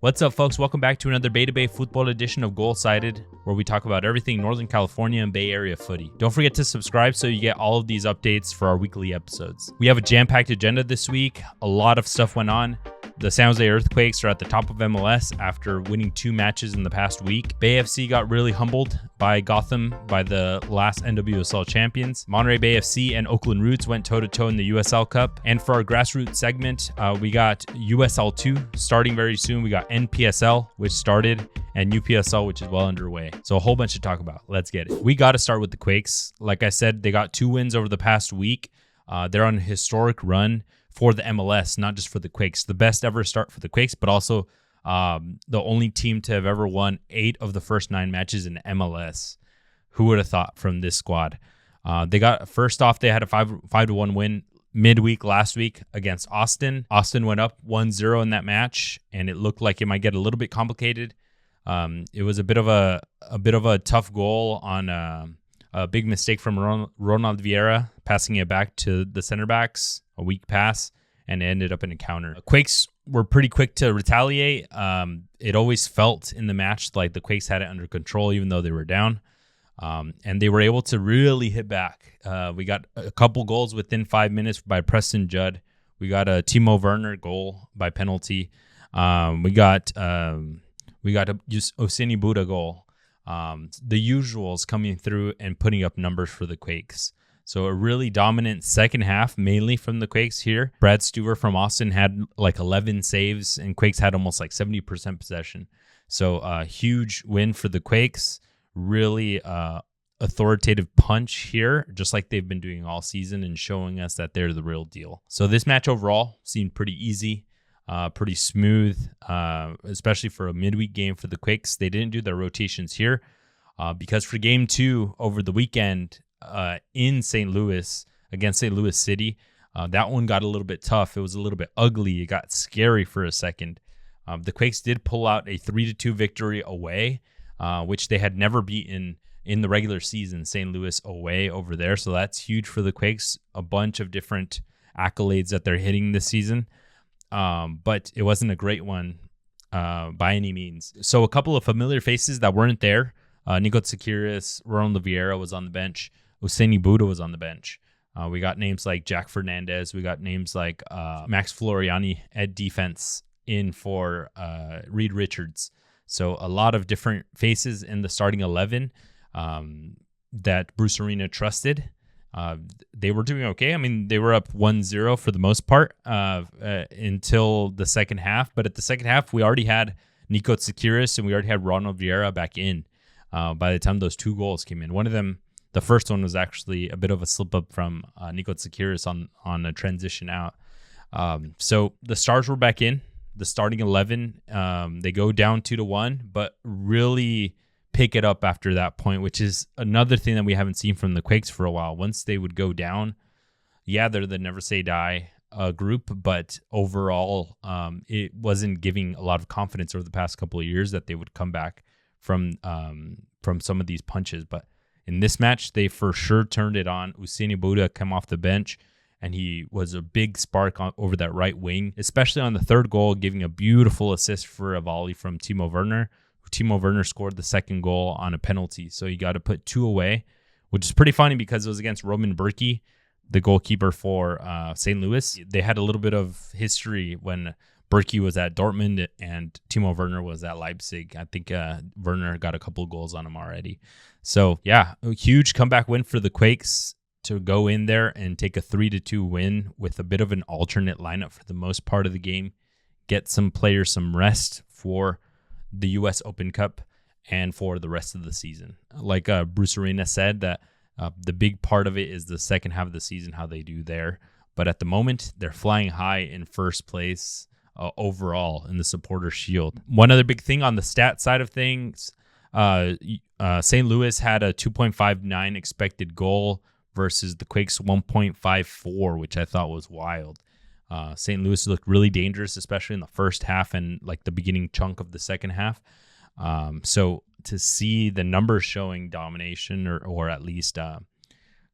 What's up, folks? Welcome back to another Bay-to-Bay Futbol edition of Gol Sided, where we talk about everything Northern California and Bay Area footy. Don't forget to subscribe so you get all of these updates for our weekly episodes. We have a jam-packed agenda this week. A lot of stuff went on. The San Jose Earthquakes are at the top of MLS after winning 2 matches in the past week. Bay FC got really humbled by Gotham, by the last NWSL champions. Monterey Bay FC and Oakland Roots went toe-to-toe in the USL Cup. And for our grassroots segment, we got USL 2 starting very soon. We got NPSL, which started, and UPSL, which is well underway. So a whole bunch to talk about. Let's get it. We got to start with the Quakes. Like I said, they got 2 wins over the past week. They're on a historic run for the MLS, not just for the Quakes. The best ever start for the Quakes, but also the only team to have ever won 8 of the first 9 matches in MLS. Who would have thought from this squad? They got, first off, they had a 5-1 win midweek last week against Austin. Austin went up 1-0 in that match, and it looked like it might get a little bit complicated. It was a bit of a tough goal on a big mistake from Ronald Vieira, passing it back to the center backs, a weak pass, and it ended up in a counter. Quakes were pretty quick to retaliate. It always felt in the match like the Quakes had it under control, even though they were down. And they were able to really hit back. We got a couple goals within 5 minutes by Preston, Judd. We got a Timo Werner goal by penalty. We got a Oseni Buddha goal. The usuals coming through and putting up numbers for the Quakes. So a really dominant second half, mainly from the Quakes here. Brad Stewart from Austin had like 11 saves, and Quakes had almost like 70% possession. So a huge win for the Quakes. Really authoritative punch here, just like they've been doing all season and showing us that they're the real deal. So this match overall seemed pretty easy, pretty smooth, especially for a midweek game for the Quakes. They didn't do their rotations here because for game 2 over the weekend in St. Louis against St. Louis City, that one got a little bit tough. It was a little bit ugly. It got scary for a second. The Quakes did pull out a 3-2 victory away, which they had never beaten in the regular season, St. Louis away over there. So that's huge for the Quakes. A bunch of different accolades that they're hitting this season. But it wasn't a great one by any means. So a couple of familiar faces that weren't there. Niko Tsakiris, Ronald Vieira was on the bench. Oseni Buddha was on the bench. We got names like Jack Fernandez. We got names like Max Floriani at defense in for Reed Richards. So a lot of different faces in the starting 11 that Bruce Arena trusted. They were doing okay. I mean, they were up 1-0 for the most part until the second half. But at the second half, we already had Niko Tsakiris and we already had Ronald Vieira back in by the time those 2 goals came in. One of them, the first one, was actually a bit of a slip-up from Niko Tsakiris on a transition out. So the Stars were back in. The starting 11, they go down 2-1, but really pick it up after that point, which is another thing that we haven't seen from the Quakes for a while. Once they would go down, yeah, they're the never say die group, but overall, it wasn't giving a lot of confidence over the past couple of years that they would come back from some of these punches. But in this match, they for sure turned it on. Oseni Buddha came off the bench, and he was a big spark over that right wing, especially on the third goal, giving a beautiful assist for a volley from Timo Werner. Timo Werner scored the second goal on a penalty, so he got to put 2 away, which is pretty funny because it was against Roman Berkey, the goalkeeper for St. Louis. They had a little bit of history when Berkey was at Dortmund and Timo Werner was at Leipzig. I think Werner got a couple of goals on him already. So, yeah, a huge comeback win for the Quakes to go in there and take a 3-2 win with a bit of an alternate lineup for the most part of the game, get some players some rest for the U.S. Open Cup and for the rest of the season. Like Bruce Arena said, that the big part of it is the second half of the season, how they do there. But at the moment, they're flying high in first place overall in the Supporter Shield. One other big thing on the stat side of things, St. Louis had a 2.59 expected goal versus the Quakes 1.54, which I thought was wild. St. Louis looked really dangerous, especially in the first half and like the beginning chunk of the second half. So to see the numbers showing domination or at least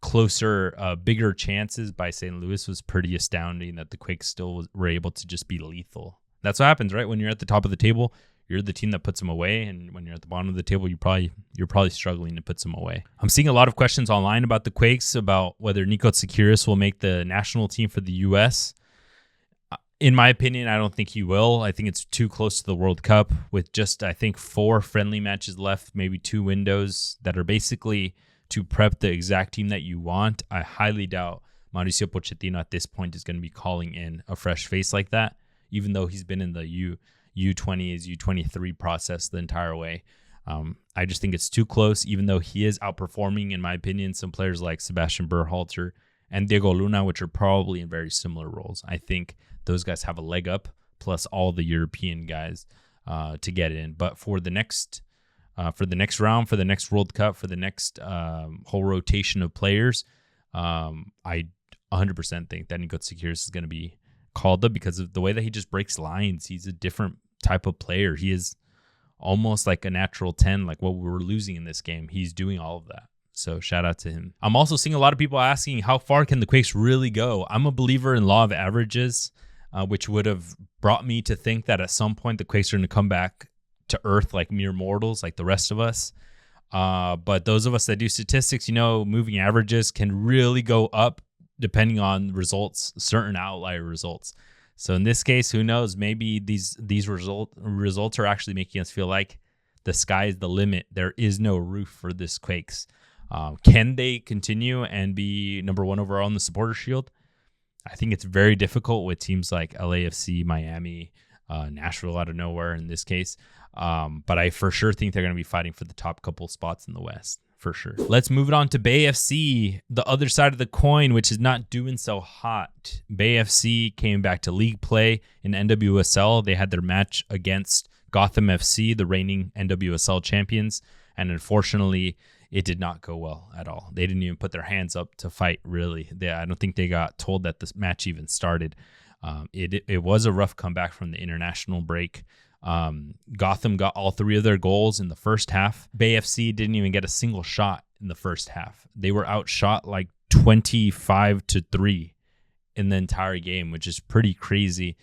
closer, bigger chances by St. Louis was pretty astounding, that the Quakes still were able to just be lethal That's what happens, right? When you're at the top of the table, you're the team that puts them away, and when you're at the bottom of the table, you're probably struggling to put them away. I'm seeing a lot of questions online about the Quakes, about whether Niko Tsakiris will make the national team for the U.S. In my opinion, I don't think he will. I think it's too close to the World Cup with just, I think, 4 friendly matches left, maybe 2 windows that are basically to prep the exact team that you want. I highly doubt Mauricio Pochettino at this point is going to be calling in a fresh face like that, even though he's been in the U20s, U23 process the entire way. I just think it's too close, even though he is outperforming, in my opinion, some players like Sebastian Berhalter and Diego Luna, which are probably in very similar roles. I think those guys have a leg up, plus all the European guys to get in. But for the next round, for the next World Cup, for the next whole rotation of players, I 100% think that Niko Tsakiris is going to be called up because of the way that he just breaks lines. He's a different type of player. He is almost like a natural 10, like what we were losing in this game. He's doing all of that. So shout out to him. I'm also seeing a lot of people asking, how far can the Quakes really go? I'm a believer in law of averages, which would have brought me to think that at some point the Quakes are going to come back to earth like mere mortals, like the rest of us. But those of us that do statistics, moving averages can really go up depending on results, certain outlier results. So in this case, who knows? Maybe these results are actually making us feel like the sky is the limit. There is no roof for this Quakes. Can they continue and be number 1 overall in the Supporters Shield? I think it's very difficult with teams like LAFC, Miami, Nashville out of nowhere in this case. But I for sure think they're going to be fighting for the top couple spots in the West, for sure. Let's move it on to Bay FC, the other side of the coin, which is not doing so hot. Bay FC came back to league play in NWSL. They had their match against Gotham FC, the reigning NWSL champions, and unfortunately, it did not go well at all. They didn't even put their hands up to fight, really. I don't think they got told that this match even started. It was a rough comeback from the international break. Gotham got all 3 of their goals in the first half. Bay FC didn't even get a single shot in the first half. They were outshot like 25-3 in the entire game, which is pretty crazy.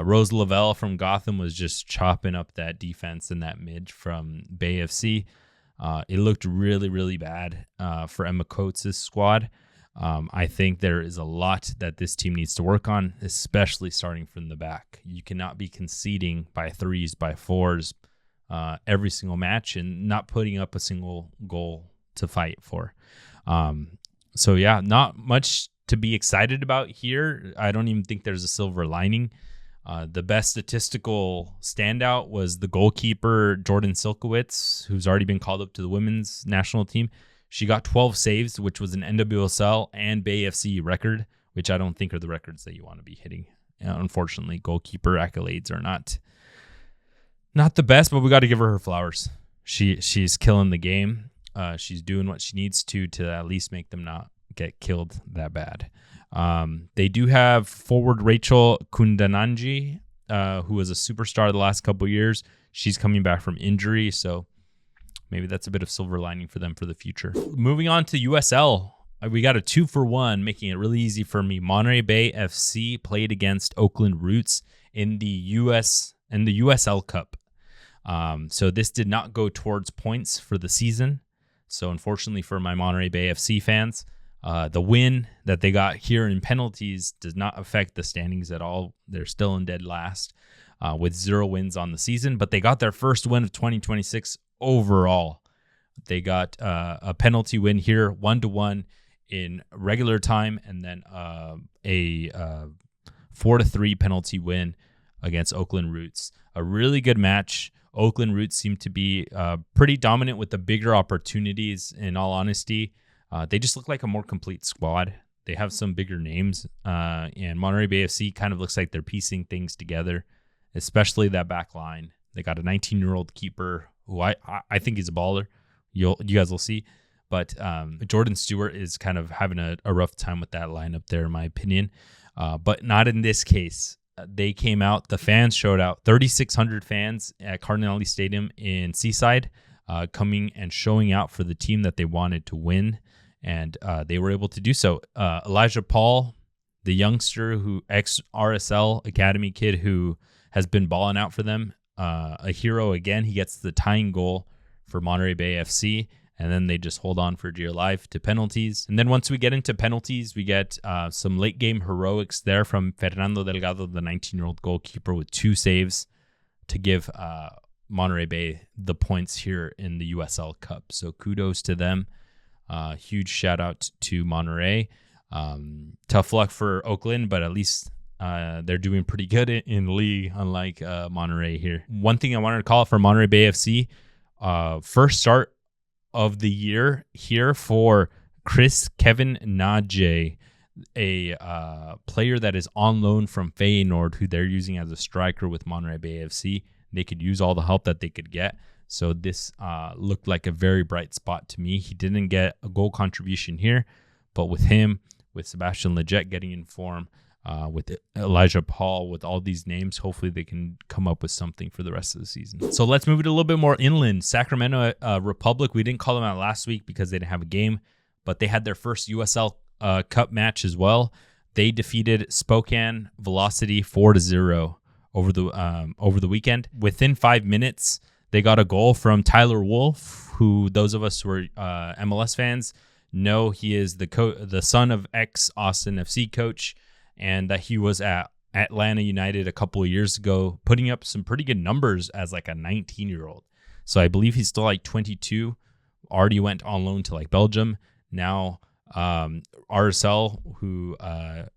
Rose Lavelle from Gotham was just chopping up that defense and that mid from Bay FC. It looked really, really bad for Emma Coates' squad. I think there is a lot that this team needs to work on, especially starting from the back. You cannot be conceding by 3s, by 4s every single match and not putting up a single goal to fight for. So, yeah, not much to be excited about here. I don't even think there's a silver lining. The best statistical standout was the goalkeeper, Jordan Silkowitz, who's already been called up to the women's national team. She got 12 saves, which was an NWSL and Bay FC record, which I don't think are the records that you want to be hitting. Unfortunately, goalkeeper accolades are not the best, but we got to give her flowers. She's killing the game. She's doing what she needs to at least make them not get killed that bad. They do have forward Rachel Kundananji, who was a superstar the last couple of years. She's coming back from injury, so maybe that's a bit of silver lining for them for the future. Moving on to USL, we got a 2-for-1, making it really easy for me. Monterey Bay FC played against Oakland Roots in the USL Cup. So this did not go towards points for the season. So unfortunately for my Monterey Bay FC fans, the win that they got here in penalties does not affect the standings at all. They're still in dead last with 0 wins on the season, but they got their first win of 2026 overall. They got a penalty win here, 1-1 in regular time, and then a 4-3 penalty win against Oakland Roots. A really good match. Oakland Roots seem to be pretty dominant with the bigger opportunities, in all honesty. They just look like a more complete squad. They have some bigger names, and Monterey Bay FC kind of looks like they're piecing things together, especially that back line. They got a 19-year-old keeper who I think is a baller. You guys will see. But Jordan Stewart is kind of having a rough time with that lineup there, in my opinion. But not in this case. They came out, the fans showed out, 3,600 fans at Cardinale Stadium in Seaside, coming and showing out for the team that they wanted to win. And they were able to do so. Elijah Paul, the youngster, ex-RSL Academy kid who has been balling out for them. A hero again. He gets the tying goal for Monterey Bay FC, and then they just hold on for dear life to penalties. And then once we get into penalties, we get some late game heroics there from Fernando Delgado, the 19-year-old goalkeeper, with 2 saves to give Monterey Bay the points here in the USL Cup. So kudos to them. Huge shout out to Monterey. Tough luck for Oakland, but at least they're doing pretty good in league, unlike Monterey here. One thing I wanted to call out for Monterey Bay FC, first start of the year here for Chris Kevin Nadje, a player that is on loan from Feyenoord, who they're using as a striker with Monterey Bay FC. They could use all the help that they could get. So this looked like a very bright spot to me. He didn't get a goal contribution here, but with him, with Sebastian Lletget getting in form, with Elijah Paul, with all these names, hopefully they can come up with something for the rest of the season. So let's move it a little bit more inland. Sacramento Republic, we didn't call them out last week because they didn't have a game, but they had their first USL Cup match as well. They defeated Spokane Velocity 4-0 over the weekend. Within 5 minutes, they got a goal from Tyler Wolff, who those of us who are MLS fans know he is the son of ex-Austin FC coach, and that he was at Atlanta United a couple of years ago, putting up some pretty good numbers as like a 19-year-old. So I believe he's still like 22, already went on loan to like Belgium. Now RSL, who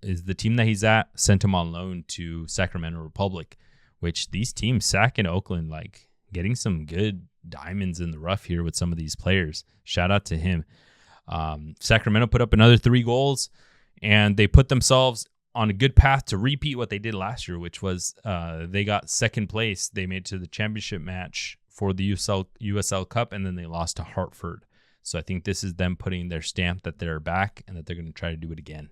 is the team that he's at, sent him on loan to Sacramento Republic, which these teams, Sac and Oakland, like getting some good diamonds in the rough here with some of these players. Shout out to him. Sacramento put up another 3 goals, and they put themselves on a good path to repeat what they did last year, which was they got second place. They made it to the championship match for the USL Cup, and then they lost to Hartford. So I think this is them putting their stamp that they're back and that they're going to try to do it again.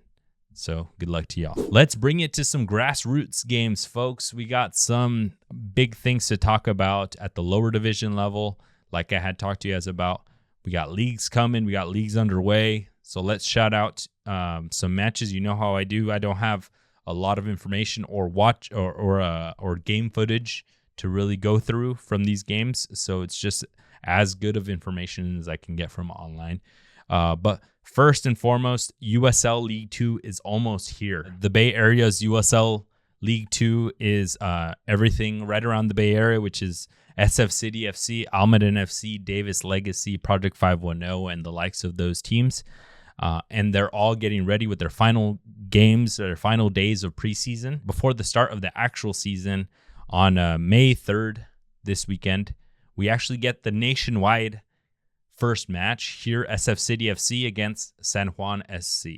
So good luck to y'all. Let's bring it to some grassroots games, folks. We got some big things to talk about at the lower division level, like I had talked to you guys about. We got leagues coming. We got leagues underway. So let's shout out some matches. You know how I do. I don't have a lot of information or watch or game footage to really go through from these games. So it's just as good of information as I can get from online. But first and foremost, USL League 2 is almost here. The Bay Area's USL League 2 is everything right around the Bay Area, which is SF City FC, Almaden FC, Davis Legacy, Project 510, and the likes of those teams. And they're all getting ready with their final games, their final days of preseason before the start of the actual season on May 3rd this weekend. We actually get the nationwide first match here, SF City FC against San Juan SC.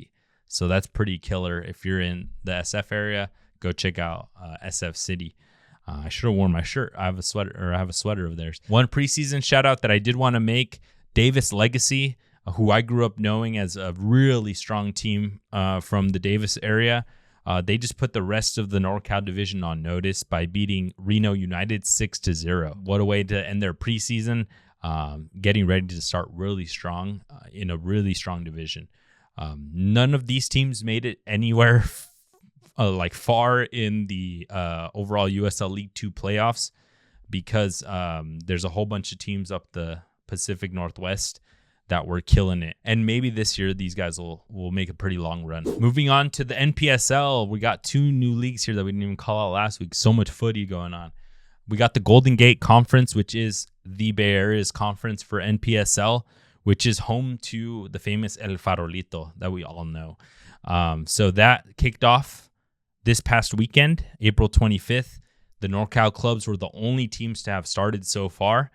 So that's pretty killer. If you're in the SF area, go check out SF City. I should have worn my shirt. I have a sweater of theirs. One preseason shout out that I did want to make, Davis Legacy, who I grew up knowing as a really strong team from the Davis area. They just put the rest of the NorCal division on notice by beating Reno United 6-0. What a way to end their preseason, getting ready to start really strong in a really strong division. None of these teams made it anywhere like far in the overall USL League 2 playoffs because there's a whole bunch of teams up the Pacific Northwest that were killing it. And maybe this year these guys will make a pretty long run. Moving on to the NPSL, we got 2 new leagues here that we didn't even call out last week. So much footy going on. We got the Golden Gate Conference, which is the Bay Area's conference for NPSL, which is home to the famous El Farolito that we all know. So that kicked off this past weekend, April 25th. The NorCal clubs were the only teams to have started so far.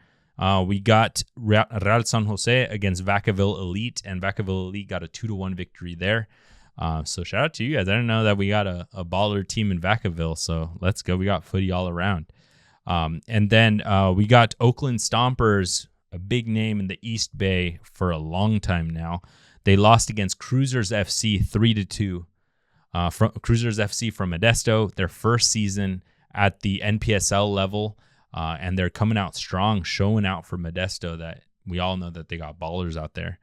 We got Real San Jose against Vacaville Elite, and Vacaville Elite got a 2-1 victory there. So shout out to you guys. I didn't know that we got a baller team in Vacaville, so let's go. We got footy all around. And then we got Oakland Stompers, a big name in the East Bay for a long time now. They lost against Cruisers FC 3-2. From Cruisers FC from Modesto, their first season at the NPSL level. And they're coming out strong, showing out for Modesto that we all know that they got ballers out there.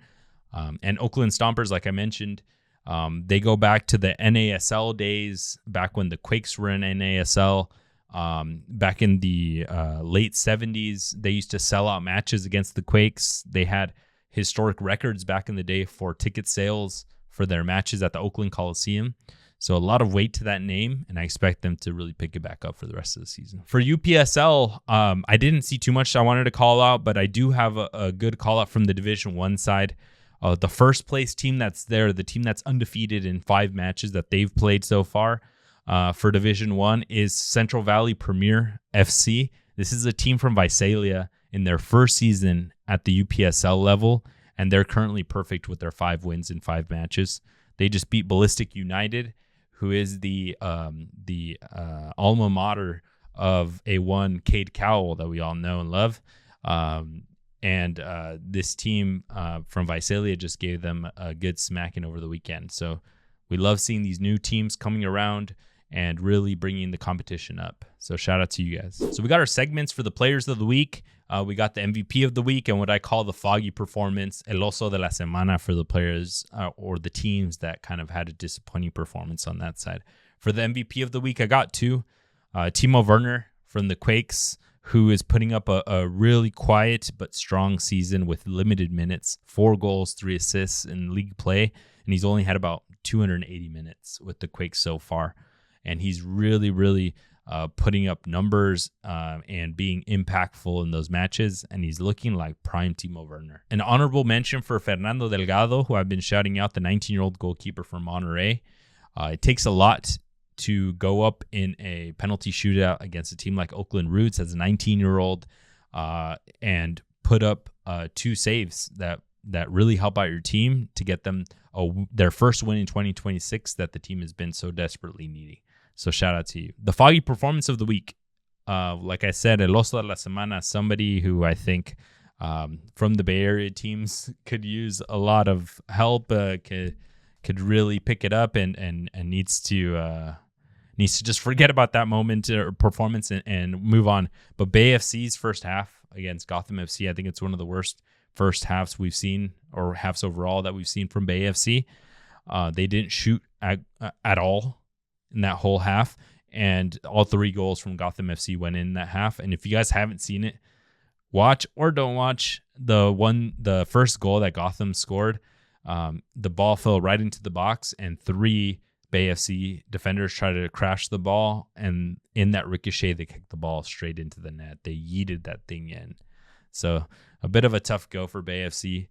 And Oakland Stompers, like I mentioned, they go back to the NASL days, back when the Quakes were in NASL. Back in the late 70s, they used to sell out matches against the Quakes. They had historic records back in the day for ticket sales for their matches at the Oakland Coliseum. So a lot of weight to that name, and I expect them to really pick it back up for the rest of the season. For UPSL, I didn't see too much I wanted to call out, but I do have a good call out from the Division 1 side. The first place team that's there, the team that's undefeated in 5 matches that they've played so far for Division 1 is Central Valley Premier FC. This is a team from Visalia in their first season at the UPSL level, and they're currently perfect with their 5 wins in 5 matches. They just beat Ballistic United, who is the alma mater of A1 Cade Cowell that we all know and love. And this team from Visalia just gave them a good smacking over the weekend. So we love seeing these new teams coming around and really bringing the competition up. So shout out to you guys. So we got our segments for the players of the week. We got the MVP of the week and what I call the foggy performance, el oso de la semana, for the players or the teams that kind of had a disappointing performance on that side. For the MVP of the week, I got 2. Timo Werner from the Quakes, who is putting up a really quiet but strong season with limited minutes, 4 goals, 3 assists in league play, and he's only had about 280 minutes with the Quakes so far. And he's really, really putting up numbers and being impactful in those matches, and he's looking like prime Timo Werner. An honorable mention for Fernando Delgado, who I've been shouting out, the 19-year-old goalkeeper from Monterey. It takes a lot to go up in a penalty shootout against a team like Oakland Roots as a 19-year-old and put up 2 saves that really help out your team to get them their first win in 2026 that the team has been so desperately needing. So shout out to you. The foggy performance of the week. Like I said, El Oso de la Semana, somebody who I think from the Bay Area teams could use a lot of help, could really pick it up and needs to just forget about that moment or performance and move on. But Bay FC's first half against Gotham FC, I think it's one of the worst first halves we've seen, or halves overall that we've seen from Bay FC. They didn't shoot at all in that whole half, and all 3 goals from Gotham FC went in that half. And if you guys haven't seen it, watch or don't watch the first goal that Gotham scored. The ball fell right into the box, and 3 Bay FC defenders tried to crash the ball, and in that ricochet, they kicked the ball straight into the net. They yeeted that thing in. So a bit of a tough go for Bay FC.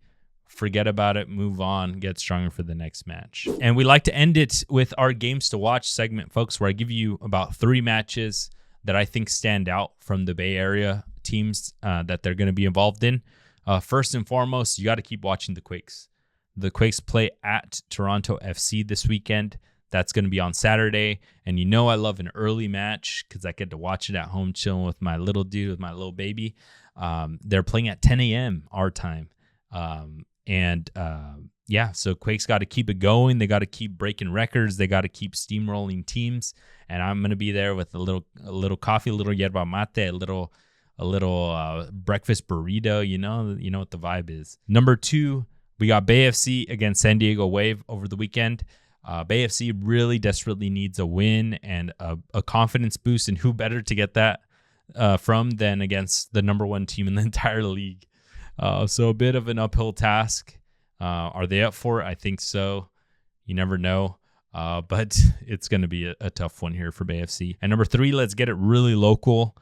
Forget about it, move on, get stronger for the next match. And we like to end it with our games to watch segment, folks, where I give you about 3 matches that I think stand out from the Bay Area teams that they're going to be involved in. First and foremost, you got to keep watching the Quakes. The Quakes play at Toronto FC this weekend. That's going to be on Saturday. And you know I love an early match because I get to watch it at home chilling with my little dude, with my little baby. They're playing at 10 a.m. our time. So Quakes got to keep it going. They got to keep breaking records. They got to keep steamrolling teams. And I'm going to be there with a little coffee, a little yerba mate, a little breakfast burrito. You know what the vibe is. Number 2, we got Bay FC against San Diego Wave over the weekend. Bay FC really desperately needs a win and a confidence boost, and who better to get that from than against the number 1 team in the entire league. So a bit of an uphill task. Are they up for it? I think so. You never know. But it's going to be a tough one here for Bay FC. And number 3, let's get it really local.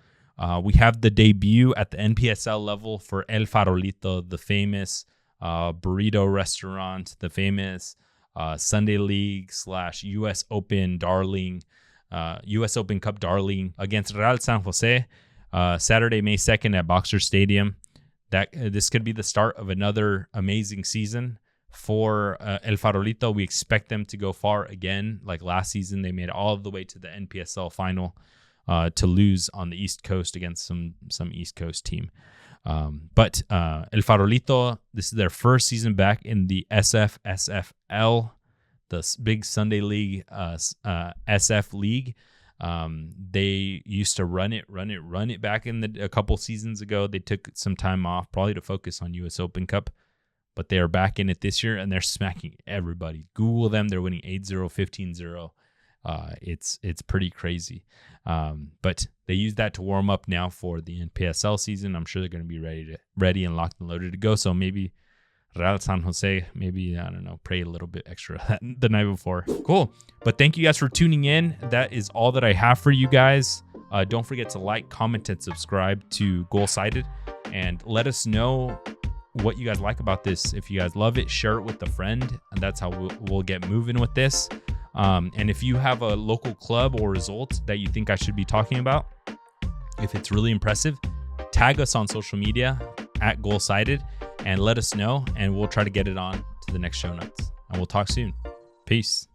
We have the debut at the NPSL level for El Farolito, the famous burrito restaurant, the famous Sunday League / US Open darling, US Open Cup darling against Real San Jose, Saturday, May 2nd at Boxer Stadium. This could be the start of another amazing season for El Farolito. We expect them to go far again. Like last season, they made it all the way to the NPSL final to lose on the East Coast against some East Coast team. But El Farolito, this is their first season back in the SFL, the big Sunday League SF League. They used to run it back in a couple seasons ago. They took some time off, probably to focus on US Open Cup, but they are back in it this year, and they're smacking everybody. Google them. They're winning 8-0, 15-0. It's pretty crazy. But they use that to warm up now for the NPSL season. I'm sure they're going to be ready and locked and loaded to go. So maybe Real San Jose, maybe, I don't know, pray a little bit extra the night before. Cool. But thank you guys for tuning in. That is all that I have for you guys. Don't forget to like, comment, and subscribe to Gol Sided, and let us know what you guys like about this. If you guys love it, share it with a friend, and that's how we'll get moving with this. And if you have a local club or result that you think I should be talking about, if it's really impressive, tag us on social media at Gol Sided and let us know, and we'll try to get it on to the next show notes. And we'll talk soon. Peace.